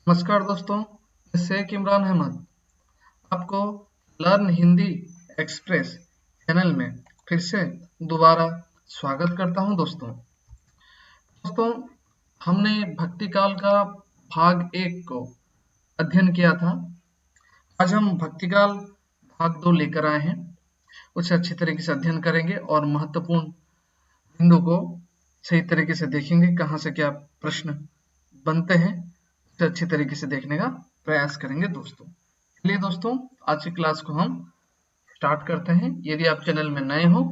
नमस्कार दोस्तों, मैं शेख इमरान अहमद आपको लर्न हिंदी एक्सप्रेस चैनल में फिर से दोबारा स्वागत करता हूं। दोस्तों हमने भक्ति काल का भाग 1 को अध्ययन किया था। आज हम भक्ति काल भाग 2 लेकर आए हैं। उसे अच्छी तरीके से अध्ययन करेंगे और महत्वपूर्ण बिंदु को सही तरीके से देखेंगे, कहाँ से क्या प्रश्न बनते हैं उसे अच्छी तरीके से देखने का प्रयास करेंगे। चलिए दोस्तों, आज की क्लास को हम स्टार्ट करते हैं। यदि आप चैनल में नए हो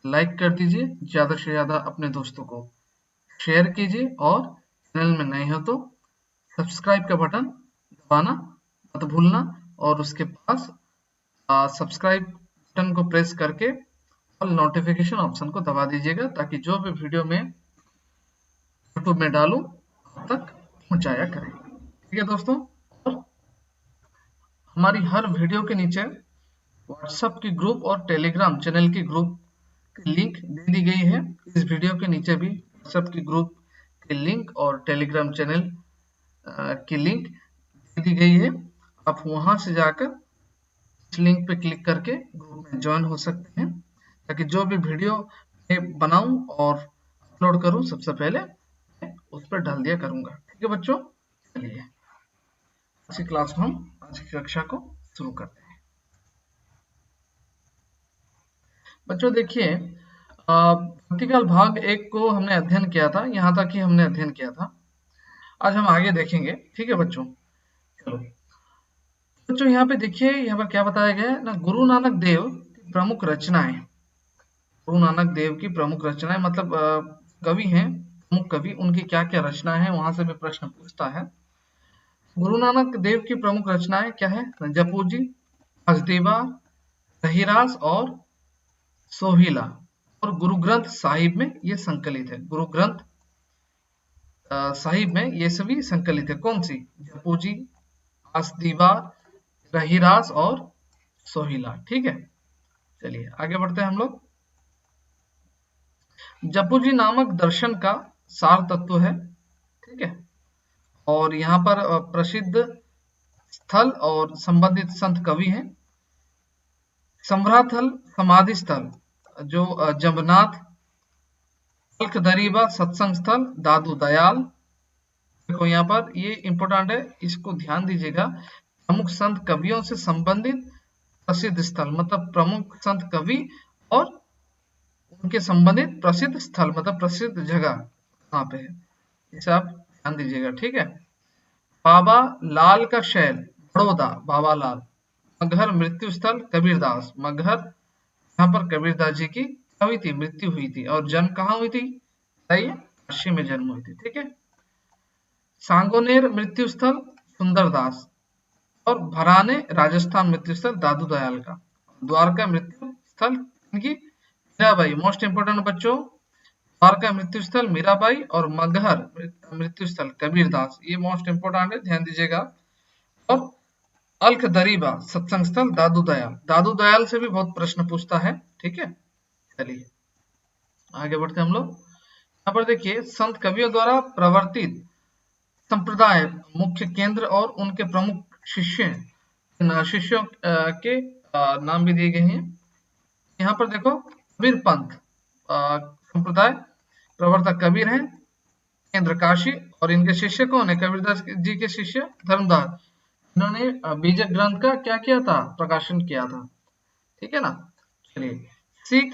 लाइक कर दीजिए, ज़्यादा से ज़्यादा अपने दोस्तों को शेयर कीजिए और चैनल में नए हो तो सब्सक्राइब का बटन दबाना मत भूलना और उसके पास सब्सक्राइब बटन को प्रेस करके और नोटिफिकेशन ऑप्शन को दबा दीजिएगा, ताकि जो भी वीडियो में यूट्यूब में डालूं आप तक पहुंचाया करें। ठीक है दोस्तों, और हमारी हर वीडियो के नीचे व्हाट्सएप की ग्रुप और टेलीग्राम चैनल की ग्रुप की लिंक दे दी गई है। इस वीडियो के नीचे भी व्हाट्सएप की ग्रुप की लिंक और टेलीग्राम चैनल की लिंक दे दी गई है। आप वहां से जाकर इस लिंक पे क्लिक करके ग्रुप में ज्वाइन हो सकते हैं, ताकि जो भी वीडियो मैं बनाऊं और अपलोड करूं सबसे पहले मैं उस पर डाल दिया करूंगा। ठीक है बच्चों, चलिए आज की क्लास को हम आज की कक्षा को शुरू करते हैं। बच्चों देखिए, भक्तिकाल भाग 1 को हमने अध्ययन किया था, यहाँ तक ही हमने अध्ययन किया था। आज हम आगे देखेंगे। ठीक है बच्चों, चलो बच्चों यहाँ पे देखिए, यहाँ पर क्या बताया गया है ना, गुरु नानक देव की प्रमुख रचनाएं। गुरु नानक देव की प्रमुख रचनाएं मतलब कवि हैं, प्रमुख कवि, उनकी क्या क्या रचनाएं हैं, वहां से भी प्रश्न पूछता है। गुरु नानक देव की प्रमुख रचनाएं क्या है? जपूजी, हसदेवा, रहीरास और सोहिला। और गुरु ग्रंथ साहिब में ये संकलित है। गुरु ग्रंथ साहिब में ये सभी संकलित है। कौन सी? जपूजी, हसदेवा, रहीरास और सोहिला। ठीक है, चलिए आगे बढ़ते हैं हम लोग। जपूजी नामक दर्शन का सार तत्व है। ठीक है, और यहाँ पर प्रसिद्ध स्थल और संबंधित संत कवि हैं। संभ्राथल समाधि स्थल जो जंबनाथ, अलखदरीबा सत्संग स्थल दादू दयाल। देखो यहाँ पर ये इंपॉर्टेंट है, इसको ध्यान दीजिएगा। प्रमुख संत कवियों से संबंधित प्रसिद्ध स्थल मतलब प्रमुख संत कवि और उनके संबंधित प्रसिद्ध स्थल मतलब प्रसिद्ध जगह कहाँ पे है, इसे आप ध्यान दीजिएगा। ठीक है, बाबा लाल का शैल बड़ौदा, बाबा लाल। मगहर मृत्यु स्थल कबीरदास, मगहर यहाँ पर कबीरदास जी की हुई थी, मृत्यु हुई थी। और जन्म कहाँ हुई थी? बताइए, काशी में जन्म हुई थी। ठीक है, सांगोनेर मृत्यु स्थल सुंदरदास और भराने राजस्थान मृत्यु स्थल दादू दयाल का। द्वारका मृत्यु स्थल इनकी मीराबाई। मोस्ट इंपोर्टेंट बच्चों, द्वारका मृत्यु स्थल मीराबाई और मगहर मृत्यु स्थल कबीरदास, ये मोस्ट इंपोर्टेंट है, ध्यान दीजिएगा। और अलखदरीबा सत्संग स्थल दादू दयाल। दादू दयाल से भी बहुत प्रश्न पूछता है। ठीक है, चलिए आगे बढ़ते हैं हम लोग। यहाँ पर देखिए, संत कवियों द्वारा प्रवर्तित संप्रदाय मुख्य केंद्र और उनके प्रमुख शिष्यों के नाम भी दिए गए हैं। यहाँ पर देखो, कबीर पंथ संप्रदाय प्रवर्तक कबीर हैं, केंद्र काशी, और इनके शिष्य कौन है? कबीरदास जी के शिष्य धर्मदास। इन्होंने बीजक ग्रंथ का क्या किया था? प्रकाशन किया था। ठीक है ना, चलिए। सिख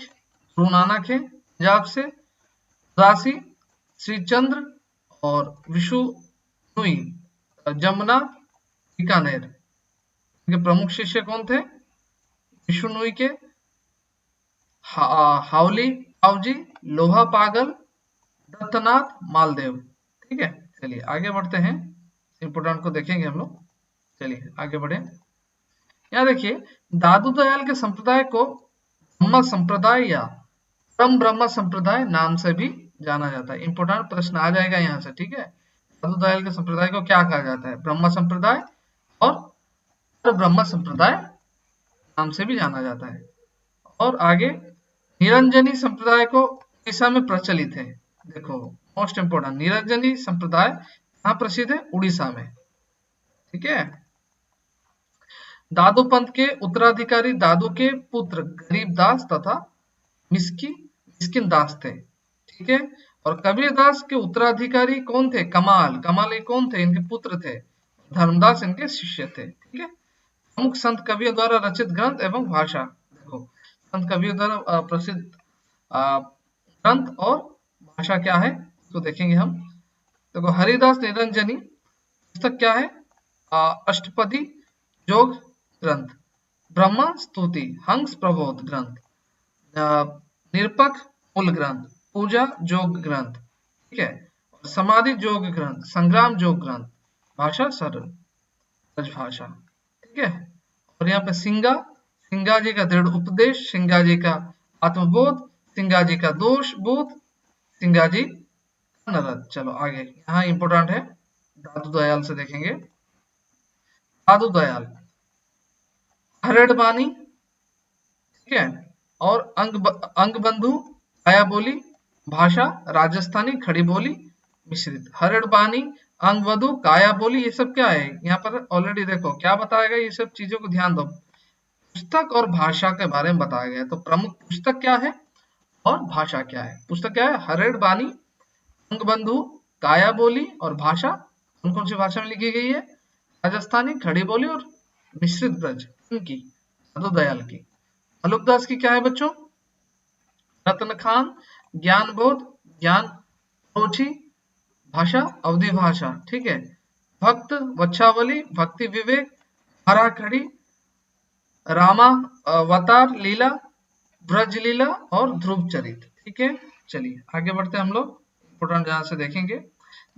गुरु नानक है पंजाब से, उदासी श्रीचंद्र और विशु नुई जमुना बीकानेर। इनके प्रमुख शिष्य कौन थे? विशु नुई के हावली आवजी, लोहा पागल, दत्तनाथ मालदेव। ठीक है, चलिए आगे बढ़ते हैं, इंपोर्टेंट को देखेंगे हम लोग। चलिए आगे बढ़े। यहाँ देखिए, दादू दयाल के संप्रदाय को ब्रह्म संप्रदाय या परम ब्रह्म संप्रदाय नाम से भी जाना जाता है। इंपोर्टेंट प्रश्न आ जाएगा यहाँ से। ठीक है, दादू दयाल के संप्रदाय को क्या कहा जाता है? ब्रह्म संप्रदाय और ब्रह्म संप्रदाय नाम से भी जाना जाता है। और आगे निरंजनी संप्रदाय को उड़ीसा में प्रचलित है। देखो मोस्ट इंपोर्टेंट, निरंजनी संप्रदाय कहाँ प्रसिद्ध है? उड़ीसा में। ठीक है। दादू पंत के उत्तराधिकारी दादू के पुत्र गरीबदास तथा मिस्किन दास थे। ठीक है। और कबीरदास के उत्तराधिकारी कौन थे? कमाल। कमाल ये कौन थे? इनके पुत्र थे। धर्मदास इनके शिष्य थे। ठीक है। प्रमुख संत कवियों द्वारा रचित ग्रंथ एवं भाषा। देखो संत कवियों द्वारा प्रसिद्ध ग्रंथ और भाषा क्या है तो देखेंगे हम। देखो हरिदास निरंजनी पुस्तक क्या है? अष्टपदी योग ग्रंथ, ब्रह्मा स्तुति, हंस प्रबोध ग्रंथ, निरपक्ष मूल ग्रंथ, पूजा जोग ग्रंथ। ठीक है। और समाधि जोग ग्रंथ, संग्राम जोग ग्रंथ, भाषा सरल ब्रजभाषा। ठीक है। और यहाँ पे सिंगा जी का दृढ़ उपदेश, सिंगा जी का आत्मबोध, सिंगा जी का दोष बोध, सिंगा जी नरद। चलो आगे यहाँ इंपोर्टेंट है, दादू दयाल से देखेंगे। दादू दयाल हरेड़ बानी, ठीक है। और अंग बंधु आया बोली, भाषा राजस्थानी खड़ी बोली मिश्रित। हरड़ बानी, अंग बंधु, काया बोली, ये सब क्या है यहाँ पर ऑलरेडी देखो क्या बताया गया, ये सब चीजों को ध्यान दो। पुस्तक और भाषा के बारे में बताया गया। तो प्रमुख पुस्तक क्या है और भाषा क्या है? पुस्तक क्या है? हरेड़ बानी, अंग बंधु, काया बोली और भाषा कौन कौन सी भाषा में लिखी गई है? राजस्थानी खड़ी बोली और मिश्रित ब्रज इनकी, दादू दयाल की। मलुकदास की क्या है बच्चों? रत्न खान, ज्ञान बोध, ज्ञान रोची, भाषा अवधि भाषा। ठीक है। भक्त वच्छावली, भक्ति विवेक, हरा खड़ी, रामा अवतार लीला, ब्रज लीला और ध्रुव चरित। ठीक है। चलिए आगे बढ़ते हैं हम लोग, इंपोर्टेंट जहां से देखेंगे।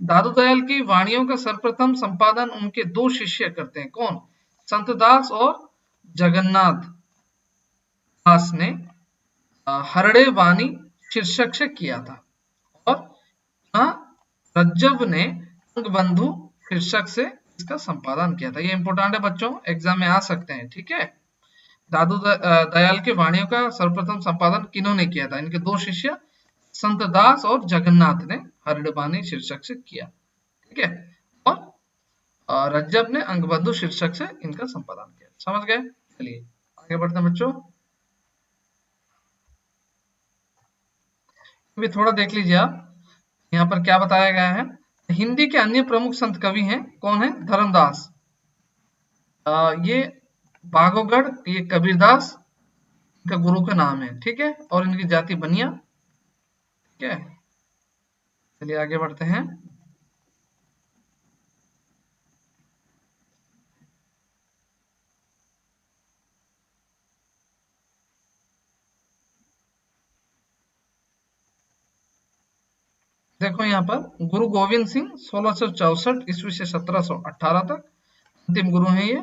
दादू दयाल की वाणियों का सर्वप्रथम संपादन उनके दो शिष्य करते हैं। कौन? संत दास और जगन्नाथ दास ने हरड़े वाणी शीर्षक से किया था। और रज्जब ने बंधु शीर्षक से इसका संपादन किया था। ये इंपोर्टेंट है बच्चों, एग्जाम में आ सकते हैं। ठीक है। दादू दयाल के वाणियों का सर्वप्रथम संपादन किन्होंने किया था? इनके दो शिष्य संत दास और जगन्नाथ ने हरिडबानी शीर्षक से किया। ठीक है। और रज्जब ने अंगबंधु शीर्षक से इनका संपादन किया। समझ गए? चलिए आगे बढ़ते हैं बच्चों। भी थोड़ा देख लीजिए आप, यहाँ पर क्या बताया गया है। हिंदी के अन्य प्रमुख संत कवि हैं। कौन है? धर्मदास, ये बागोगढ़, ये कबीरदास का गुरु का नाम है। ठीक है। और इनकी जाति बनिया। ठीक है। चलिए आगे बढ़ते हैं। देखो यहाँ पर गुरु गोविंद सिंह 1664 ईस्वी से 1718 तक अंतिम गुरु हैं ये।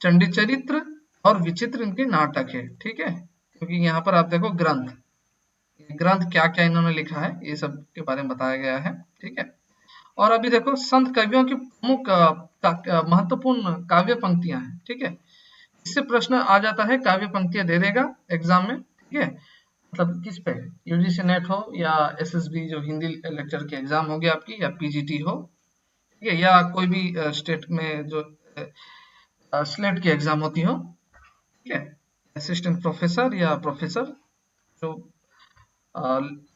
चंडी चरित्र और विचित्र इनके नाटक है। ठीक है। क्योंकि यहाँ पर आप देखो ग्रंथ, ग्रंथ क्या क्या इन्होंने लिखा है ये सब के बारे में बताया गया है। ठीक है। और अभी देखो संत कवियों की प्रमुख महत्वपूर्ण काव्य पंक्तियां हैं। ठीक है। इससे प्रश्न आ जाता है, काव्य पंक्तियां दे देगा एग्जाम में। ठीक है। मतलब किस पे? यूजीसी नेट हो या एसएसबी जो हिंदी लेक्चर की एग्जाम होगी आपकी, या पीजीटी हो, ठीक है, या कोई भी स्टेट में जो स्लेट की एग्जाम होती हो। ठीक है। असिस्टेंट प्रोफेसर या प्रोफेसर, जो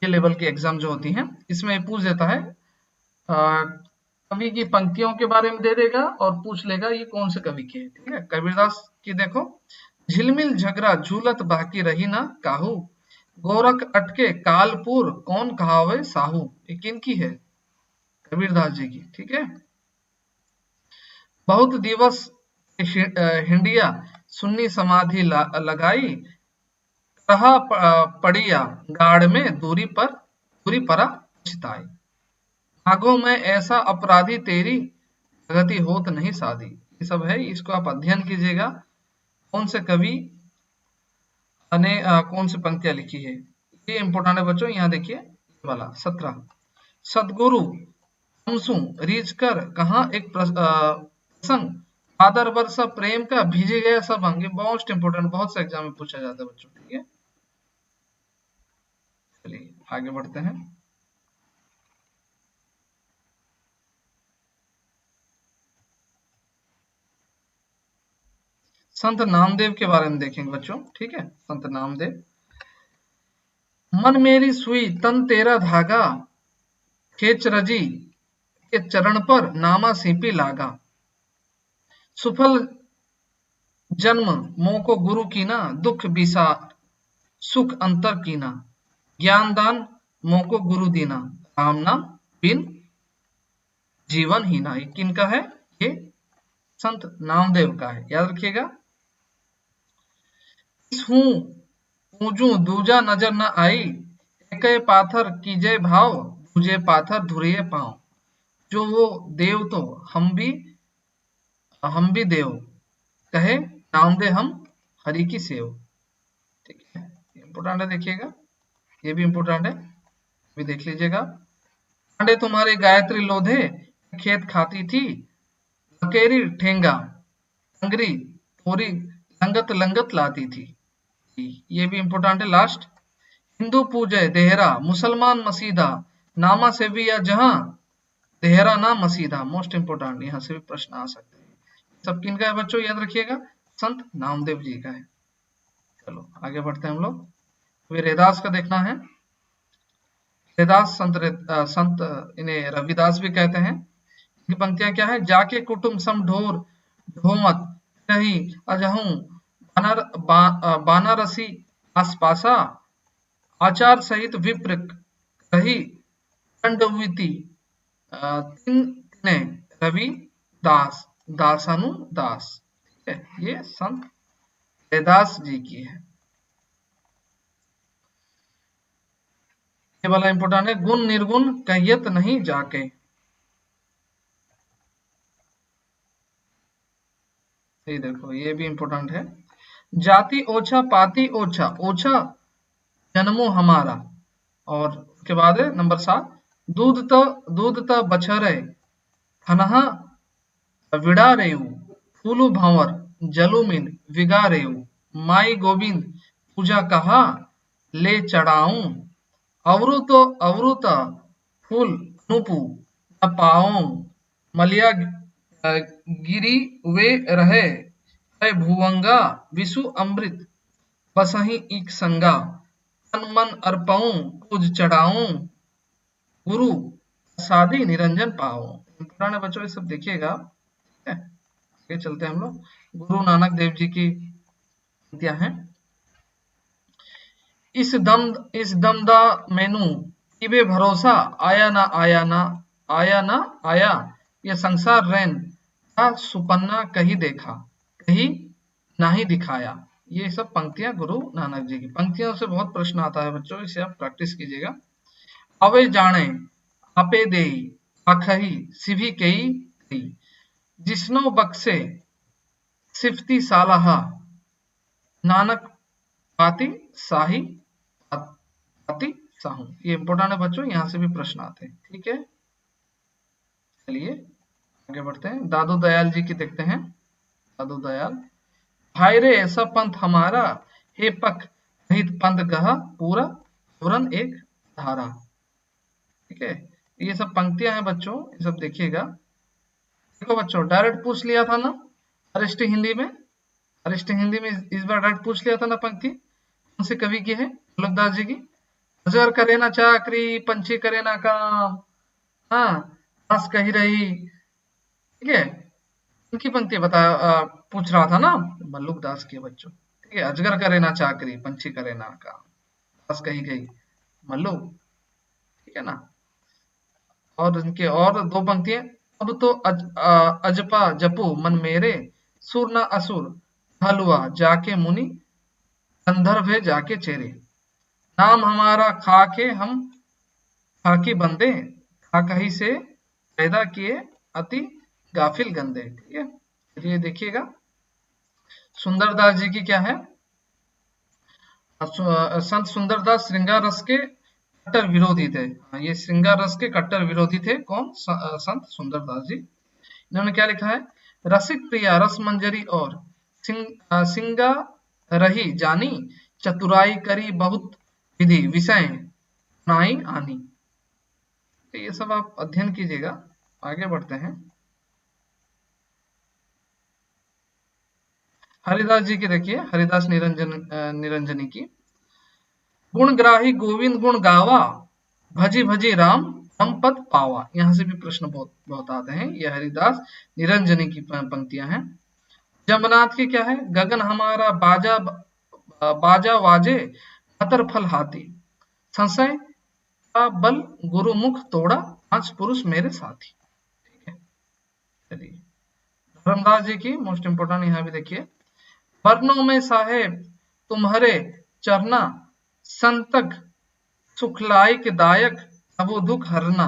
ये लेवल की एग्जाम जो होती हैं, इसमें पूछ देता है कवि की पंक्तियों के बारे में दे देगा और पूछ लेगा ये कौन से कवि की है। ठीक है। कबीरदास की देखो, झिलमिल झगड़ा झूलत बाकी रही ना काहू, गोरख अटके कालपुर कौन कहावे साहू। ये किनकी है? कबीरदास जी की। ठीक है। बहुत दिवस हिंडिया सुन्नी समाधि लगाई, कहा पड़िया गाड़ में दूरी परा छिताई, भागो में ऐसा अपराधी तेरी प्रगति होत नहीं साधी। ये सब है, इसको आप अध्ययन कीजिएगा कौन से कवि ने कौन सी पंक्तियां लिखी है। ये इंपोर्टेंट है बच्चों। यहाँ देखिए वाला 17, सदगुरु हमसू रीझ कर कहा एक प्रसंग, आदर वर्षा प्रेम का भीजे गया सब अंग। मोस्ट इंपोर्टेंट, बहुत से एग्जाम में पूछा जाता है बच्चों। ठीक है। चलिए आगे बढ़ते हैं। संत नामदेव के बारे में देखेंगे बच्चों, ठीक है। संत नामदेव, मन मेरी सुई तन तेरा धागा, खेच रजी के चरण पर नामा सीपी लागा, सुफल जन्म मोको गुरु कीना, दुख विसार सुख अंतर कीना, ज्ञान दान मोको गुरु दीना, राम नाम बिन जीवन हीना। ये किनका है? ये संत नामदेव का है, याद रखिएगा। हूँ पूजू दूजा नजर न आई, एक पाथर कीजे भाव, दूजे पाथर धुरिये पाँव, जो वो देव तो हम भी देव, कहे नाम दे हम हरि की सेव। ठीक है, इंपोर्टेंट है, देखिएगा, ये भी इंपोर्टेंट है, भी देख लीजिएगा। पांडे तुम्हारे गायत्री लोधे, खेत खाती थी, लकेरी ठेंगा, अंगरी थोड़ी लंगत लंगत लाती थी। ये भी इंपोर्टेंट है, लास्ट। हिंदू पूजे देहरा, मुसलमान मसीदा, नामा से भी या जहां, देहरा ना मसीदा। मोस्ट इंपोर्टेंट, यहाँ से भी प्रश्न आ सकते हैं। सब किनका है बच्चों, याद रखिएगा, संत नामदेव जी का है। चलो आगे बढ़ते हैं हम लोग। रैदास का देखना है। रैदास संत इन्हें रविदास भी कहते हैं। इनकी पंक्तियां क्या है? जाके कुटुम सम ढोर ढोमत रही अजहू, बानारसी आसपासा, आचार सहित विप्र रही खंडविति, तिन रवि दास दासानु दास। ठीक है, ये संत रैदास जी की है। ये वाला इंपोर्टेंट है, गुण निर्गुण कहियत नहीं जाके। ये देखो, ये भी इंपोर्टेंट है। जाति ओछा पाति ओछा, ओछा जन्मो हमारा। और उसके बाद है नंबर 7, दूध त बछरे खनहा विड़ा रेऊ, फूलू भंवर जलुमिन विगा रेऊ, माई गोविंद पूजा कहा ले चढ़ाऊं, अवरुत फूल अनुपू न पाऊं, मलिया गिरी वे रहे है भुवंगा, विषु अमृत बसही एक संगा, तन मन अर्पाऊं पूज चढ़ाऊं, गुरु सादी निरंजन पाऊं। पुराने बच्चों ये सब देखिएगा, ठीक है। आगे चलते हैं हम लोग। गुरु नानक देव जी की क्या है? इस दमदा मैनू इबे भरोसा, आया ना आया ना आया ना आया, ये संसार रैन था सुपन्ना कहीं देखा, कहीं नहीं दिखाया। ये सब पंक्तियां गुरु नानक जी की। पंक्तियों से बहुत प्रश्न आता है बच्चों, इसे आप प्रैक्टिस कीजिएगा। अवे जाने आपे दे आखही सिभी कई, जिसनो बक्से सिफती सालाहा, नानक पाती साही पाती साहू। ये इंपोर्टेंट है बच्चों, यहाँ से भी प्रश्न आते हैं, ठीक है। चलिए आगे बढ़ते हैं। दादू दयाल जी की देखते हैं। दादू दयाल, भाई रे ऐसा पंथ हमारा, हे पख रहित पंथ गहा, पूरा पूरन एक धारा। ठीक है, ये सब पंक्तियां हैं बच्चों, ये सब देखिएगा। देखो बच्चों, डायरेक्ट पूछ लिया था ना अरिष्ट हिंदी में, अरिष्ट हिंदी में इस बार डायरेक्ट पूछ लिया था ना पंक्ति, कौन से कवि की है? गोलकदास जी की। अजगर करे ना चाकरी, पंछी करे ना काम, हाँ हंस कही रही। ठीक है, इनकी पंक्ति पूछ रहा था ना मल्लुक दास के बच्चों। ठीक है, अजगर करे ना चाकरी, पंछी करे ना काम, हंस कही गई मल्लुक। ठीक है ना। और इनके और दो पंक्तियां, अब तो अजपा जपू मन मेरे, सुर न असुर हलुआ जाके मुनि, गंधर्व है जाके चेरे, नाम हमारा खाके हम खाकी बंदे, खाकही से पैदा किए अति गाफिल गंदे। ठीक है, चलिए देखिएगा। सुंदरदास जी की क्या है? संत सुंदरदास श्रृंगार रस के कट्टर विरोधी थे। ये श्रृंगार रस के कट्टर विरोधी थे। कौन? संत सुंदरदास जी। इन्होंने क्या लिखा है? रसिक प्रिया रस मंजरी और सिंगा रही जानी, चतुराई करी बहुत विधि विषय नाई आनी। तो ये सब आप अध्ययन कीजिएगा। आगे बढ़ते हैं। हरिदास जी की देखिए, हरिदास निरंजनी की। गुणग्राही गोविंद गुण गावा, भजी भजी राम हम पद पावा। यहाँ से भी प्रश्न बहुत बहुत आते हैं। यह हरिदास निरंजनी की पंक्तियां हैं। जमनाथ की क्या है, गगन हमारा बाजा बाजा वाजे, अतर फल हाथी, संशय का बल गुरुमुख तोड़ा, पांच पुरुष मेरे साथी। ठीक है, चलिए धर्मदास जी की मोस्ट इंपोर्टेंट यहाँ भी देखिए। वर्णों में साहेब तुम्हारे चरना, संतक सुखलाई के दायक, अबो दुख हरना,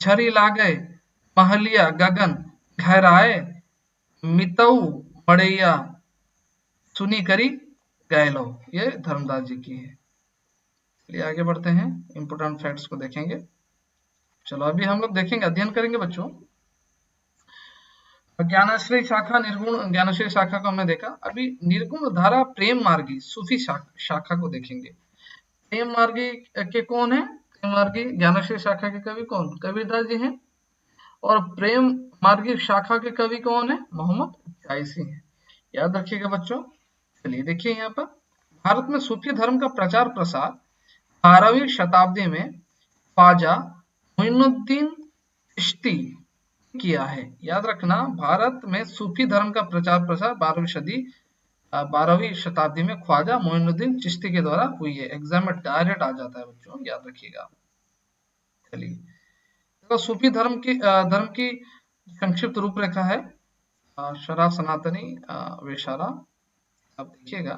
झरी लागे महलिया गगन घहराए, मितऊ मड़ैया सुनी करी गैलो। ये धर्मदास जी की है। चलिए आगे बढ़ते हैं, इंपोर्टेंट फैक्ट्स को देखेंगे। चलो अभी हम लोग देखेंगे, अध्ययन करेंगे बच्चों ज्ञानाश्रय शाखा निर्गुण। ज्ञानाश्रय शाखा को हमने देखा। अभी निर्गुण धारा प्रेम मार्गी सूफी शाखा को देखेंगे। प्रेम मार्गी के कौन है, प्रेम मार्गी ज्ञानाश्रय शाखा के कवि कौन, कबीरदास जी हैं। और प्रेम मार्गी शाखा के कवि कौन है, मोहम्मद जायसी हैं। याद रखिएगा बच्चों। चलिए देखिए यहाँ पर, भारत में सूफी धर्म का प्रचार प्रसार 12वीं शताब्दी में ख्वाजा मोइनुद्दीन चिश्ती किया है। याद रखना, भारत में सूफी धर्म का प्रचार प्रसार 12वीं शताब्दी में ख्वाजा मोइनुद्दीन चिश्ती के द्वारा हुई है। एग्जाम में डायरेक्ट आ जाता है बच्चों, याद रखिएगा। चलिए तो सूफी धर्म की संक्षिप्त रूपरेखा है शरा सनातनी वेशारा। आप देखिएगा,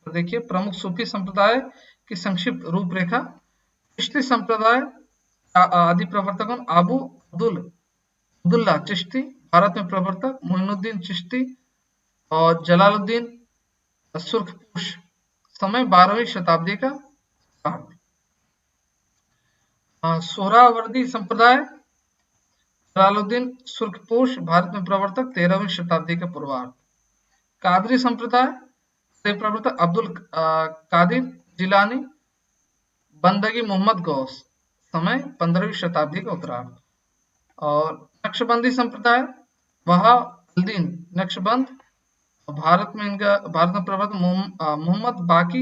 तो देखिए प्रमुख सूफी संप्रदाय की संक्षिप्त रूपरेखा। चिश्ती संप्रदाय आदि प्रवर्तक अबू अब्दुल्ला चिश्ती, भारत में प्रवर्तक मोइनुद्दीन चिश्ती और जलालुद्दीन सुर्खपुश, समय 12वीं शताब्दी का। सोहरावर्दी संप्रदाय जलालुद्दीन सुर्खपुश, भारत में प्रवर्तक 13वीं शताब्दी के पूर्वार्ध। कादरी संप्रदाय से प्रवर्तक अब्दुल कादिर जिलानी, बंदगी मोहम्मद गौस, समय 15वीं शताब्दी का उत्तरार्ध। और नक्शबंदी संप्रदाय वहाउद्दीन नक्शबंद, भारत में प्रवर्तक मोहम्मद बाकी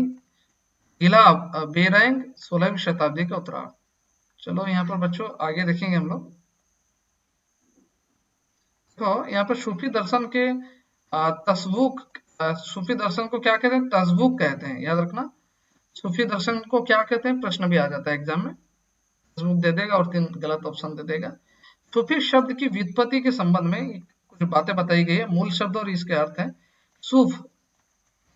गिला बेरंग, 16वीं शताब्दी का उत्तरार्ध। चलो यहाँ पर बच्चों आगे देखेंगे हम लोग। तो यहाँ पर सूफी दर्शन के तस्वुक, सूफी दर्शन को क्या कहते हैं, तस्वुक कहते हैं। याद रखना, सूफी दर्शन को क्या कहते हैं, प्रश्न भी आ जाता है एग्जाम में। तस्वुक दे देगा और 3 गलत ऑप्शन दे देगा। सूफी शब्द की व्युत्पत्ति के संबंध में कुछ बातें बताई गई है। मूल शब्द और इसके अर्थ है। सूफ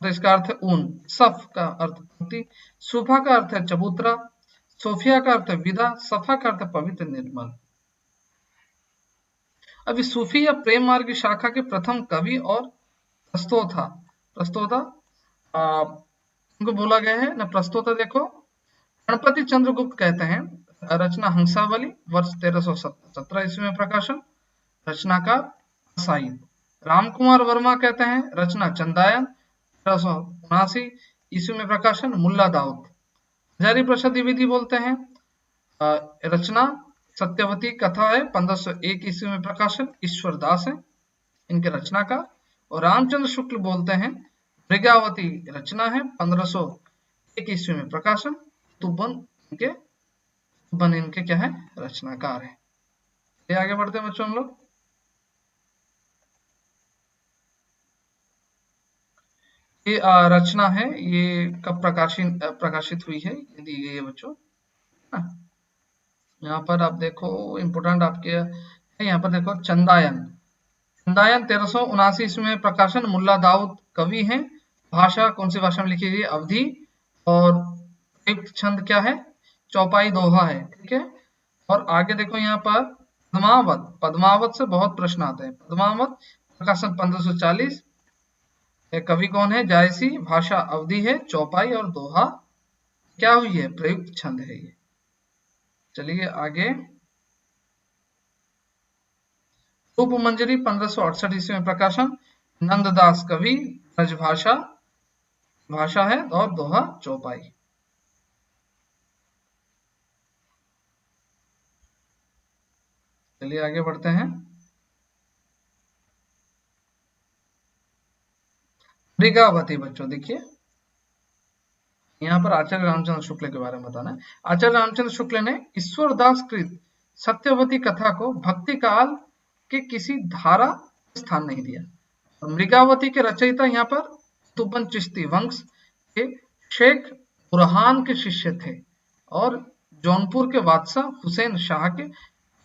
तो इसका अर्थ है ऊन, सफ का अर्थ पंक्ति, सूफा का अर्थ है चबूतरा, सोफिया का अर्थ है विदा, सफा का अर्थ है पवित्र निर्मल। अभी सूफी या प्रेम मार्ग की शाखा के प्रथम कवि और प्रस्तोता उनको बोला गया है ना। प्रस्तोता देखो, गणपति चंद्रगुप्त कहते हैं। रचना हंसावली, वर्ष 1317 ईस्वी में प्रकाशन, रचनाकार असाई। रामकुमार वर्मा कहते हैं, रचना चंदायन, 1379 ईस्वी में प्रकाशन, मुल्ला दाऊद। हजारी प्रसाद द्विवेदी बोलते हैं, रचना सत्यवती कथा है, 1501 ईस्वी में प्रकाशन, ईश्वर दास है इनके रचना का। और रामचंद्र शुक्ल बोलते हैं, मृगावती रचना है, 1501 ईस्वी में प्रकाशन, तुबन इनके क्या है, रचनाकार है। ये आगे बढ़ते हैं बच्चों हम लोग। ये रचना है, ये कब प्रकाशित हुई है, ये दी गई है बच्चों। यहाँ पर आप देखो इंपोर्टेंट आपके यहाँ पर देखो, चंदायन 1379 ईस्वी में प्रकाशन, मुल्ला दाऊद कवि हैं। भाषा कौन सी भाषा में लिखी गई, अवधी। और एक छंद क्या है, चौपाई दोहा है। ठीक है, और आगे देखो यहाँ पर पद्मावत से बहुत प्रश्न आते हैं। पद्मावत प्रकाशन 1540, कवि कौन है, जायसी, भाषा अवधी है, चौपाई और दोहा क्या हुई है, प्रयुक्त छंद है ये। चलिए आगे। रूप मंजरी 1568 ईस्वी में प्रकाशन, नंददास कवि, भाषा है और दोहा चौपाई। चलिए आगे बढ़ते हैं। मृगावती बच्चों देखिए, यहाँ पर आचार्य रामचंद्र शुक्ल के बारे में बताना है। आचार्य रामचंद्र शुक्ल ने ईश्वरदास कृत सत्यवती कथा को भक्ति काल के किसी धारा स्थान नहीं दिया। और मृगावती के रचयिता यहाँ पर तुबन चिश्ती वंश के शेख बुरहान के शिष्य थे और जौनपुर के बादशाह हुसैन शाह के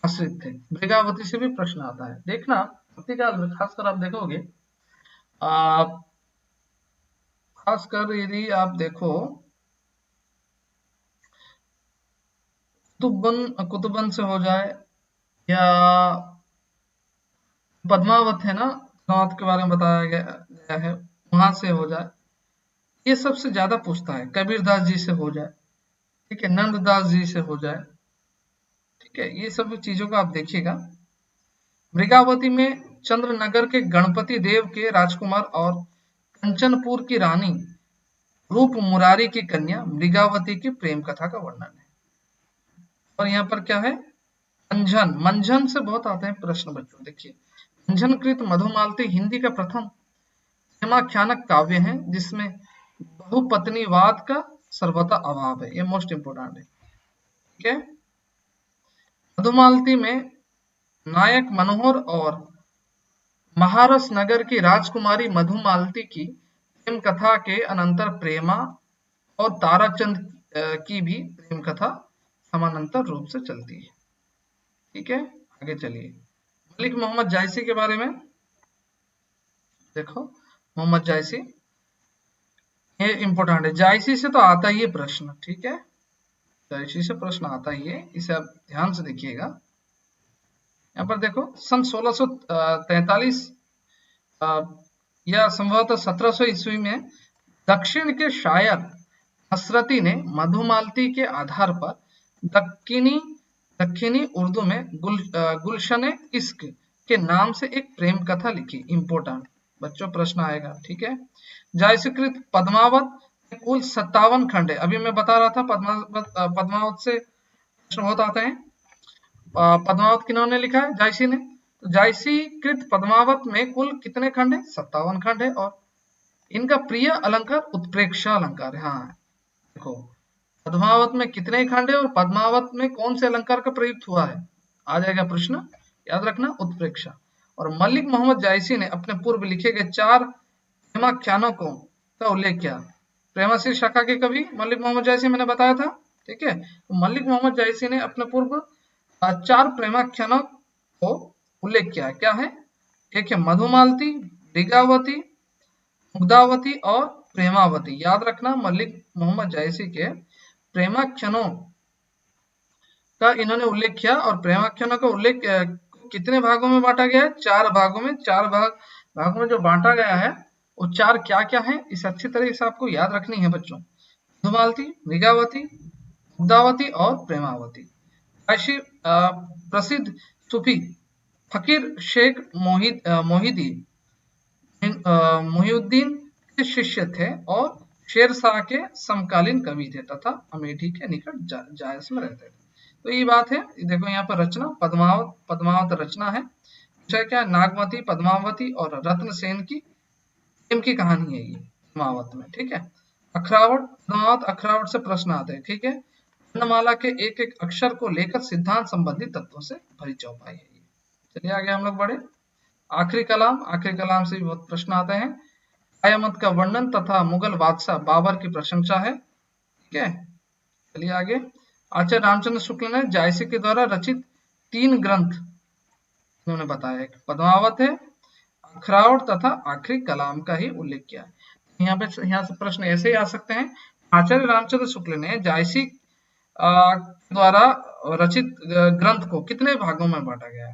आश्रित थे। मृगावती से भी प्रश्न आता है, देखना भक्ति काल में खासकर आप देखोगे, खासकर यदि आप देखो कुतुबन से हो जाए या पद्मावत है ना, पद्मावत के बारे में बताया गया है, वहां से हो जाए, ये सबसे ज्यादा पूछता है। कबीरदास जी से हो जाए, ठीक है, नंददास जी से हो जाए, ठीक है, ये सब चीजों का आप देखिएगा। मृगावती में चंद्रनगर के गणपति देव के राजकुमार और कंचनपुर की रानी रूप मुरारी की कन्या मृगावती की प्रेम कथा का वर्णन है। और यहाँ पर क्या है, मंझन, मंझन से बहुत आते हैं प्रश्न बच्चों, देखिए मंझनकृत मधुमालती हिंदी का प्रथम प्रेमाख्यानक काव्य है जिसमें बहुपत्नीवाद का सर्वथा अभाव है, ये मोस्ट इंपोर्टेंट है, ठीक है। मधुमालती में नायक मनोहर और महारस नगर की राजकुमारी मधुमालती की प्रेम कथा के अनंतर प्रेमा और ताराचंद की भी प्रेम कथा समानांतर रूप से चलती है, ठीक है। आगे चलिए, मलिक मोहम्मद जायसी के बारे में देखो। मोहम्मद जायसी, ये इंपॉर्टेंट है, जायसी से तो आता ही है प्रश्न, ठीक है, जायसी से प्रश्न आता ही है, इसे आप ध्यान से देखिएगा। यहाँ पर देखो, सन 1643 या संभवतः 1700 ईस्वी में दक्षिण के शायर हसरती ने मधुमालती के आधार पर दक्षिणी उर्दू में गुलशन इश्क के नाम से एक प्रेम कथा लिखी। इंपोर्टेंट बच्चों प्रश्न आएगा, ठीक है। जायसीकृत पद्मावत कुल 57 खंड है, अभी मैं बता रहा था पद्मावत से प्रश्न बहुत आते हैं। पद्मावत किन्होंने लिखा है, जायसी ने। तो जायसी कृत पद्मावत में कुल कितने खंड है, 57 खंड है। और इनका प्रिय अलंकार उत्प्रेक्षा अलंकार है। हाँ देखो, पद्मावत में कितने खंड है और पद्मावत में कौन से अलंकार का प्रयुक्त हुआ है, आ जाएगा प्रश्न, याद रखना, उत्प्रेक्षा। और मलिक मोहम्मद जायसी ने अपने पूर्व लिखे गए 4 प्रेमाख्यानों का उल्लेख किया। प्रेमाशील शाखा के कवि मलिक मोहम्मद जायसी, मैंने बताया था, ठीक है। तो मलिक मोहम्मद जायसी ने अपने पूर्व 4 प्रेमाख्यानों को उल्लेख किया है। क्या है, एक है मधुमालती, मृगावती, मुग्धावती और प्रेमावती। याद रखना, मलिक मोहम्मद जायसी के प्रेमाख्यानों का इन्होंने उल्लेख किया। और प्रेमाख्यानों का उल्लेख कितने भागों में बांटा गया है, 4 भागों में। 4 भागों में जो बांटा गया है वो 4 क्या क्या है, इस अच्छी तरह से आपको याद रखनी है बच्चों। मधुमालती, मृगावती, मुग्धावती और प्रेमावती। ऐसी प्रसिद्ध सूफी फकीर शेख मोहिउद्दीन के शिष्य थे और शेरशाह के समकालीन कवि थे तथा अमेठी के निकट जायस में रहते थे। तो ये बात है, देखो यहाँ पर रचना पद्मावत रचना है। क्या, नागमती, पद्मावती और रत्नसेन की प्रेम की कहानी है ये पद्मावत में, ठीक है। अखरावट, पद्मावत अखरावट से प्रश्न आते हैं, ठीक है। वर्णमाला के एक एक अक्षर को लेकर सिद्धांत संबंधी तत्वों से भरी चौपाई है ये। चलिए आगे हम लोग बढ़े। आखिरी कलाम से भी बहुत प्रश्न आते हैं। कयामत का वर्णन तथा मुगल बादशाह बाबर की प्रशंसा है, ठीक है। चलिए आगे। आचार्य रामचंद्र शुक्ल ने जायसी के द्वारा रचित 3 ग्रंथ उन्होंने बताया, एक पद्मावत है, अखरावट तथा आखिरी कलाम का ही उल्लेख किया है। यहाँ से प्रश्न ऐसे ही आ सकते हैं, आचार्य रामचंद्र शुक्ल ने जायसी द्वारा रचित ग्रंथ को कितने भागों में बांटा गया है,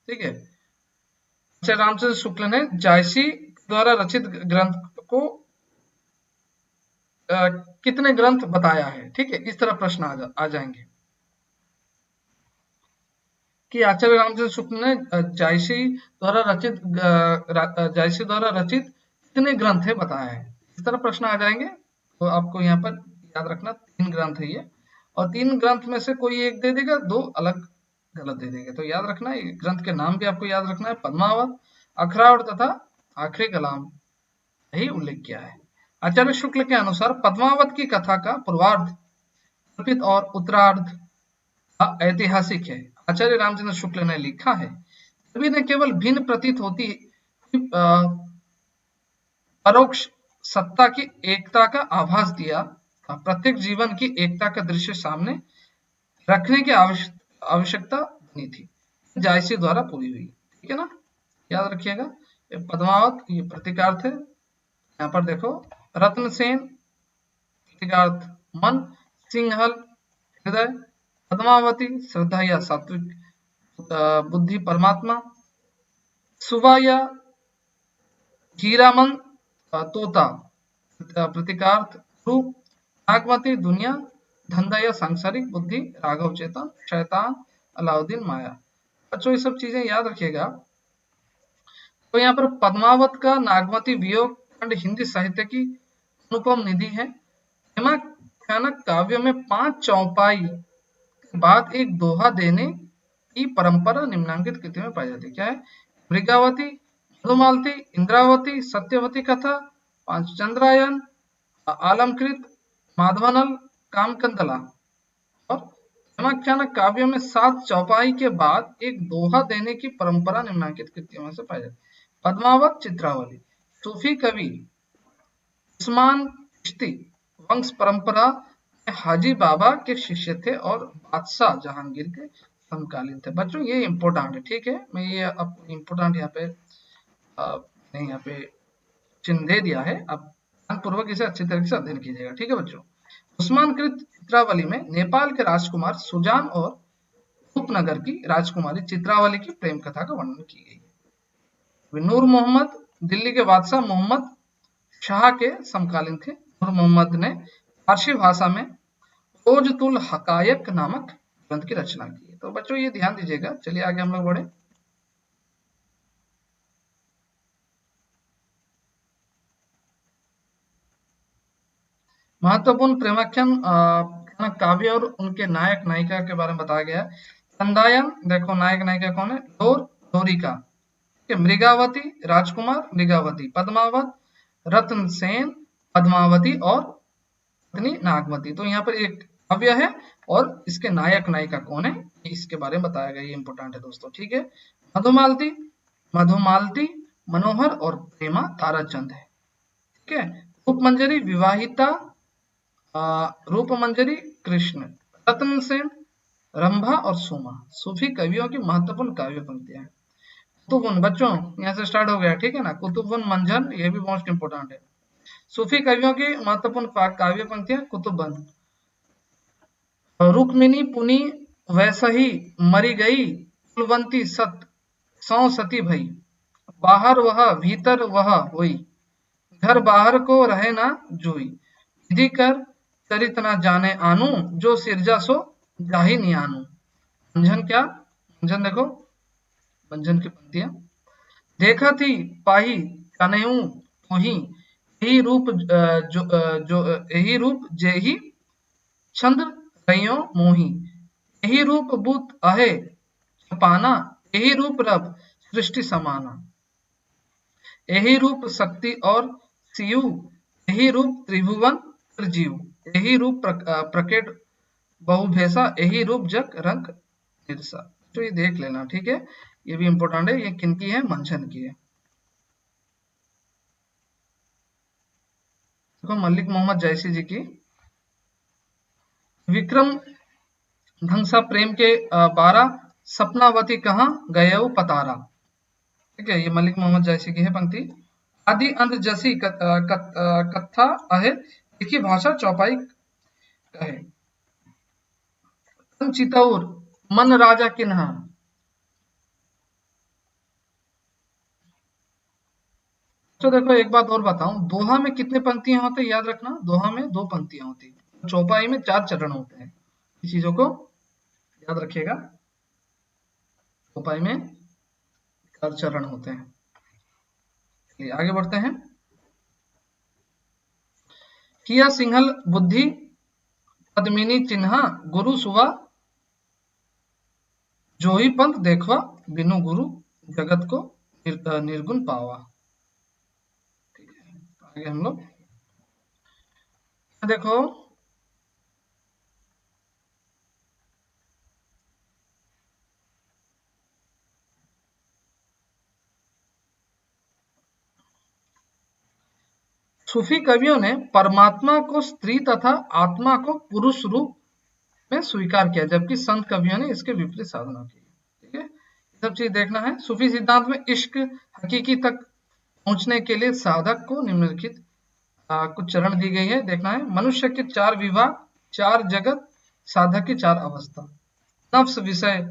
ठीक है। आचार्य रामचंद्र शुक्ल ने जायसी द्वारा रचित ग्रंथ को कितने ग्रंथ बताया है, ठीक है। इस तरह प्रश्न आ जाएंगे कि आचार्य रामचंद्र शुक्ल ने जायसी द्वारा रचित कितने ग्रंथ है बताया है, इस तरह प्रश्न आ जाएंगे। तो आपको यहाँ पर याद रखना 3 ग्रंथ है ये, और 3 ग्रंथ में से कोई एक दे देगा, 2 अलग गलत दे देगा। तो याद रखना, ये ग्रंथ के नाम भी आपको याद रखना है, पद्मावत, अखरावट तथा आखिरी कलाम ही उल्लेख किया है। आचार्य शुक्ल के अनुसार पद्मावत की कथा का पूर्वार्ध कल्पित और उत्तरार्ध ऐतिहासिक है। आचार्य रामचंद्र शुक्ल ने लिखा है, कवि ने केवल भिन्न प्रतीत होती परोक्ष सत्ता की एकता का आभास दिया, प्रत्येक जीवन की एकता का दृश्य सामने रखने की आवश्यकता बनी थी, जायसी द्वारा पूरी हुई। ठीक है ना, याद रखिएगा। ये पद्मावत ये प्रतीकार्थ है। यहाँ पर देखो, रत्नसेन प्रतीकार्थ मन, सिंहल हृदय, पद्मावती श्रद्धा या सात्विक बुद्धि परमात्मा, सुबह या हीरामन तोता प्रतीकार्थ रूप, नागमती दुनिया, धंधा या सांसारिक बुद्धि, राघव चेतन, शैतान, अलाउद्दीन माया। बच्चों ये सब चीजें याद रखिएगा। तो यहाँ पर पद्मावत का नागमती वियोग खंड हिंदी साहित्य की अनुपम निधि है। हेमाख्यानक काव्य में 5 चौपाई के बाद एक दोहा देने की परंपरा निम्नांकित कृति में पाई जाती है। क्या है? मृगावती, मधुमालती, इंद्रावती, सत्यवती कथा, पांचचंद्रायन, आलमकृत, माधवानल, कामकंदला। और हेमाख्यानक काव्य में 7 चौपाई के बाद एक दोहा देने की परंपरा निम्नांकित कृतियों में से पाई जाती है। पद्मावत, चित्रावली। सूफी कवि उस्मान चिश्ती वंश परंपरा में हाजी बाबा के शिष्य थे और बादशाह जहांगीर के समकालीन थे। बच्चों ये इंपोर्टेंट है, ठीक है। मैं ये आपको इंपोर्टेंट यहाँ पे चिन्ह दे दिया है, आप ध्यानपूर्वक इसे अच्छी तरीके से अध्ययन कीजिएगा। ठीक है बच्चों। उस्मानकृत चित्रावली में नेपाल के राजकुमार सुजान और रूपनगर की राजकुमारी चित्रावली की प्रेम कथा का वर्णन की गई है। नूर मोहम्मद दिल्ली के बादशाह मोहम्मद शाह के समकालीन थे। नूर मोहम्मद ने फारसी भाषा में रोजतुल हकायक नामक ग्रंथ की रचना की है। तो बच्चों ये ध्यान दीजिएगा। चलिए आगे हम लोग बढ़े। महत्वपूर्ण प्रेमाख्यान काव्य और उनके नायक नायिका के बारे में बताया गया है। संदायन, देखो नायक नायिका कौन है? लोर, लोरिका। मृगावती, राजकुमार मृगावती, पद्मावत, रत्नसेन, पद्मावती और पत्नी नागमती। तो यहाँ पर एक काव्य है और इसके नायक नायिका कौन है इसके बारे में बताया गया। ये इंपोर्टेंट है दोस्तों। ठीक है। मधुमालती, मधुमालती मनोहर और प्रेमा ताराचंद है। ठीक है। रूपमंजरी विवाहिता, रूपमंजरी कृष्ण, रत्नसेन रंभा और सुमा। सूफी कवियों की महत्वपूर्ण काव्य पंक्तियां। कुतुबुन, बच्चों यहाँ से स्टार्ट हो गया। ठीक है ना। कुतुबुन मंझन, ये भी मोस्ट इंपोर्टेंट है। सूफी कवियों की महत्वपूर्ण काव्य पंक्तियां। कुतुबन, रुक्मिणी पुनी वैसही मरी गई, कुलवंती सत सौ सती भई, बाहर वह भीतर वह हुई, घर बाहर को रहे ना जुई, विधि कर चरित ना जाने आनू, जो सिरजा सो जाही नहीं आनू। मंझन क्या? मंझन देखो, मंझन की पंक्तियां। देखा थी पाही कनेऊ तुही, यही रूप जो यही रूप जेही छंद रहियो मोही, यही रूप बूत अहे पाना, यही रूप रब सृष्टि समाना, यही रूप शक्ति और सियु, यही रूप त्रिभुवन जीव, यही रूप प्रकट बहुभेसा, यही रूप जग रंग निरसा। तो ये देख लेना। ठीक है। ये भी इंपोर्टेंट है। ये किनकी है? मंझन की है। देखो मलिक मोहम्मद जैसी जी की। विक्रम ढंगसा प्रेम के 12 सपनावती कहाँ गये पतारा। ठीक है। ये मलिक मोहम्मद जैसी की है पंक्ति। आदि अंत जसी कथा अहे, लिखी भाषा चौपाई कहे, चितौर मन राजा किन्हा। तो देखो एक बात और बताऊं, दोहा में कितने पंक्तियां होती है याद रखना। दोहा में 2 पंक्तियां होती है, चौपाई में 4 चरण होते हैं। इस चीजों को याद रखिएगा। चौपाई में 4 चरण होते हैं। चलिए आगे बढ़ते हैं। किया सिंहल बुद्धि पद्मिनी चिन्हा, गुरु सुवा जो ही पंथ देखवा, बिनु गुरु जगत को निर्गुण पावा। आगे हम लोग देखो, सूफी कवियों ने परमात्मा को स्त्री तथा आत्मा को पुरुष रूप में स्वीकार किया, जबकि संत कवियों ने इसके विपरीत साधना की। ठीक है, सब चीज देखना है। सूफी सिद्धांत में इश्क हकीकी तक पहुंचने के लिए साधक को निम्नलिखित कुछ चरण दी गई है, देखना है। मनुष्य के 4 विभाग, 4 जगत, साधक की 4 अवस्था। नफ्स विषय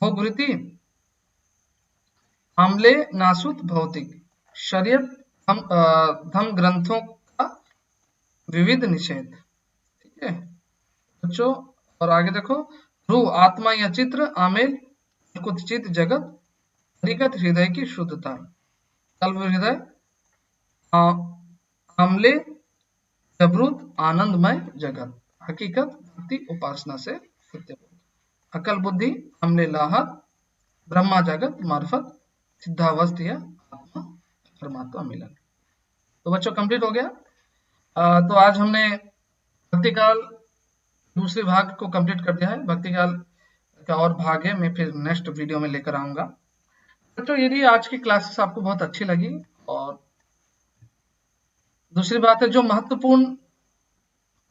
भोगवृत्ति, आमले नासुत भौतिक, शरीयत धम ग्रंथों का विविध निषेध। ठीक है बच्चों, और आगे देखो, रूह आत्मा या चित्र, आमेल कुतचित जगत, हकीकत हृदय की शुद्धता, कल्प हृदय, आमले जबरूत आनंदमय जगत, हकीकत भक्ति उपासना से सत्य, अकल बुद्धि अमले लाहत, ब्रह्मा जगत मार्फत, सिद्धावस्थ या आत्मा परमात्मा मिलन। तो बच्चों कंप्लीट हो गया। तो आज हमने भक्ति काल दूसरे भाग को कंप्लीट कर दिया है। भक्ति काल का और भाग है, मैं फिर नेक्स्ट वीडियो में लेकर आऊंगा। बच्चों यदि आज की क्लासेस आपको बहुत अच्छी लगी, और दूसरी बात है जो महत्वपूर्ण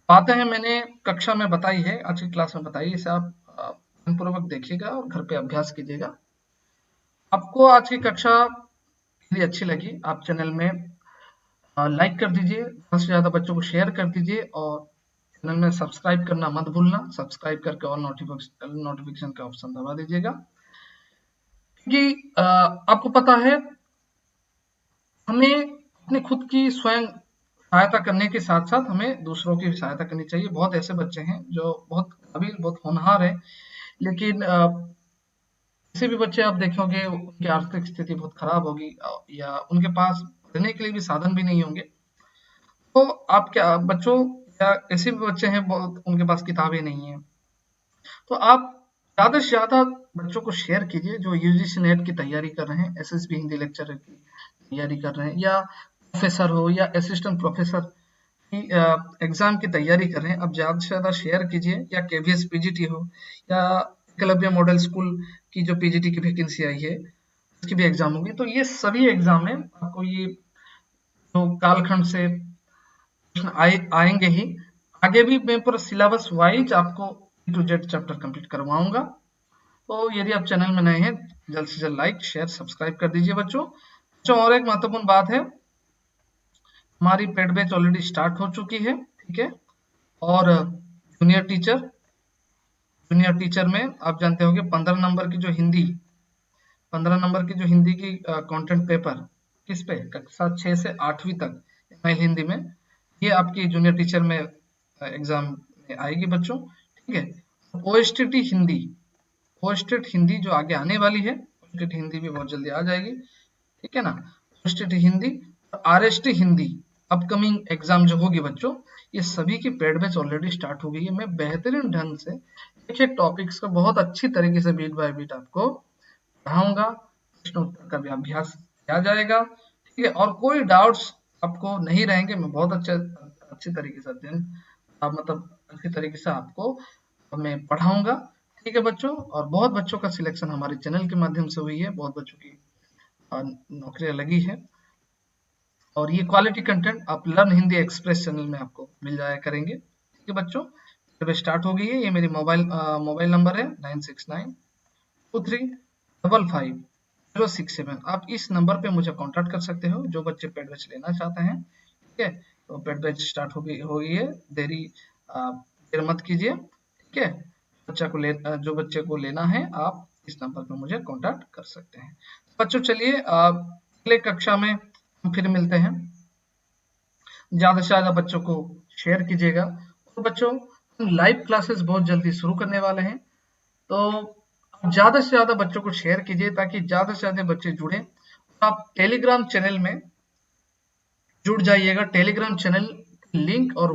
बातें हैं मैंने कक्षा में बताई है, आज की क्लास में बताई, इसे आप ध्यानपूर्वक देखिएगा और घर पे अभ्यास कीजिएगा। आपको आज की कक्षा यदि अच्छी लगी, आप चैनल में लाइक कर दीजिए, ज़्यादा से ज़्यादा बच्चों को शेयर कर दीजिए, और चैनल में सब्सक्राइब करना मत भूलना। सब्सक्राइब करके और नोटिफिकेशन का ऑप्शन दबा दीजिएगा, क्योंकि आपको पता है हमें अपने खुद की स्वयं सहायता करने के साथ साथ हमें दूसरों की सहायता करनी चाहिए। बहुत ऐसे बच्चे हैं जो बहुत काबिल, बहुत होनहार है, लेकिन ऐसे भी बच्चे आप देखेंगे उनकी आर्थिक स्थिति बहुत खराब होगी, या उनके पास पढ़ने के लिए भी साधन भी नहीं होंगे। तो आप क्या बच्चों, या ऐसे भी बच्चे हैं बहुत उनके पास किताबें नहीं है, तो आप ज्यादा से ज्यादा बच्चों को शेयर कीजिए जो यूजीसी नेट की तैयारी कर रहे हैं, एसएसबी हिंदी लेक्चरर की तैयारी कर रहे हैं, या प्रोफेसर हो या असिस्टेंट प्रोफेसर की एग्जाम की तैयारी कर रहे हैं। अब ज्यादा से ज्यादा शेयर कीजिए, या केवीएस पीजीटी हो, या एकलव्य मॉडल स्कूल की जो पीजीटी की वैकेंसी आई है उसकी भी एग्जाम होगी। तो ये सभी एग्जाम में आपको ये जो कालखंड से आएंगे ही, आगे भी मैं पूरा सिलेबस वाइज आपको A to Z chapter complete करवाऊंगा। तो यदि आप चैनल में नए हैं, जल्द से जल्द लाइक शेयर सब्सक्राइब कर दीजिए बच्चों। और एक महत्वपूर्ण बात है, हमारी पेड बैच ऑलरेडी स्टार्ट हो चुकी है। ठीक है, और जूनियर टीचर में आप जानते होंगे 15 नंबर की जो हिंदी, 15 नंबर की जो हिंदी की कंटेंट पेपर, किस पे, कक्षा 6 से 8वीं तक एमआईएल हिंदी में, ये आपकी जूनियर टीचर में एग्जाम में आएगी बच्चों। ठीक है, ओएसटीटी हिंदी जो आगे आने वाली है, ओएसटीटी हिंदी भी बहुत जल्दी आ जाएगी। ठीक है ना, ओएसटीटी हिंदी और आरएसटी हिंदी अपकमिंग एग्जाम जो होगी बच्चों, ये सभी की पेड बैच ऑलरेडी स्टार्ट हो गई है। मैं बेहतरीन ढंग से एक एक टॉपिक्स का बहुत अच्छी तरीके से बीट बाय बीट आपको पढ़ाऊंगा, प्रश्न उत्तर का भी अभ्यास किया जाएगा। ठीक है, और कोई डाउट्स आपको नहीं रहेंगे, मैं बहुत अच्छी तरीके से मतलब अच्छी तरीके से आपको मैं पढ़ाऊंगा। ठीक है बच्चों, और बहुत बच्चों का सिलेक्शन हमारे चैनल के माध्यम से हुई है, बहुत बच्चों की नौकरियां लगी है, और ये क्वालिटी कंटेंट आप लर्न हिंदी एक्सप्रेस चैनल में आपको मिल जाया करेंगे। ठीक है बच्चों, जब स्टार्ट हो गई है, ये मेरी मोबाइल नंबर है 9692355067। आप इस नंबर पे मुझे कांटेक्ट कर सकते हो, जो बच्चे पेड बैच लेना चाहते हैं। ठीक है, तो पेड बैच स्टार्ट हो गई है, देर मत कीजिए। ठीक है, जो बच्चे को लेना है, आप इस नंबर पे मुझे कांटेक्ट कर सकते हैं। बच्चों चलिए अगले कक्षा में हम फिर मिलते हैं। ज्यादा से ज्यादा बच्चों को शेयर कीजिएगा, और बच्चों हम लाइव क्लासेस बहुत जल्दी शुरू करने वाले हैं, तो ज्यादा से ज्यादा बच्चों को शेयर कीजिए ताकि ज्यादा से ज्यादा बच्चे जुड़े। आप टेलीग्राम चैनल में जुड़ जाइएगा, टेलीग्राम चैनल लिंक और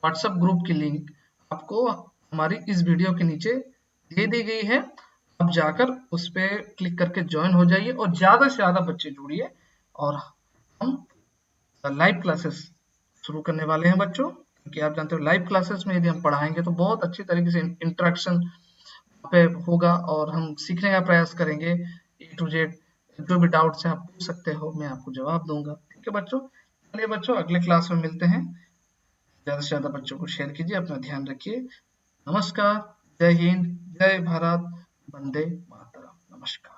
व्हाट्सएप ग्रुप की लिंक आपको हमारी इस वीडियो के नीचे दे दी गई है। आप जाकर उस पर क्लिक करके ज्वाइन हो जाइए, और ज्यादा से ज्यादा बच्चे जुड़िए, और हम लाइव क्लासेस शुरू करने वाले हैं बच्चों, क्योंकि आप जानते हो लाइव क्लासेस में यदि हम पढ़ाएंगे तो बहुत अच्छी तरीके से इंटरेक्शन पे होगा और हम सीखने का प्रयास करेंगे। ए टू जेड जो भी डाउट्स हैं आप पूछ सकते हो, मैं आपको जवाब दूंगा। ठीक है बच्चों, चलिए बच्चों अगले क्लास में मिलते हैं। ज़्यादा से ज़्यादा बच्चों को शेयर कीजिए, अपना ध्यान रखिए। नमस्कार, जय हिंद, जय भारत, वंदे मातरम। नमस्कार।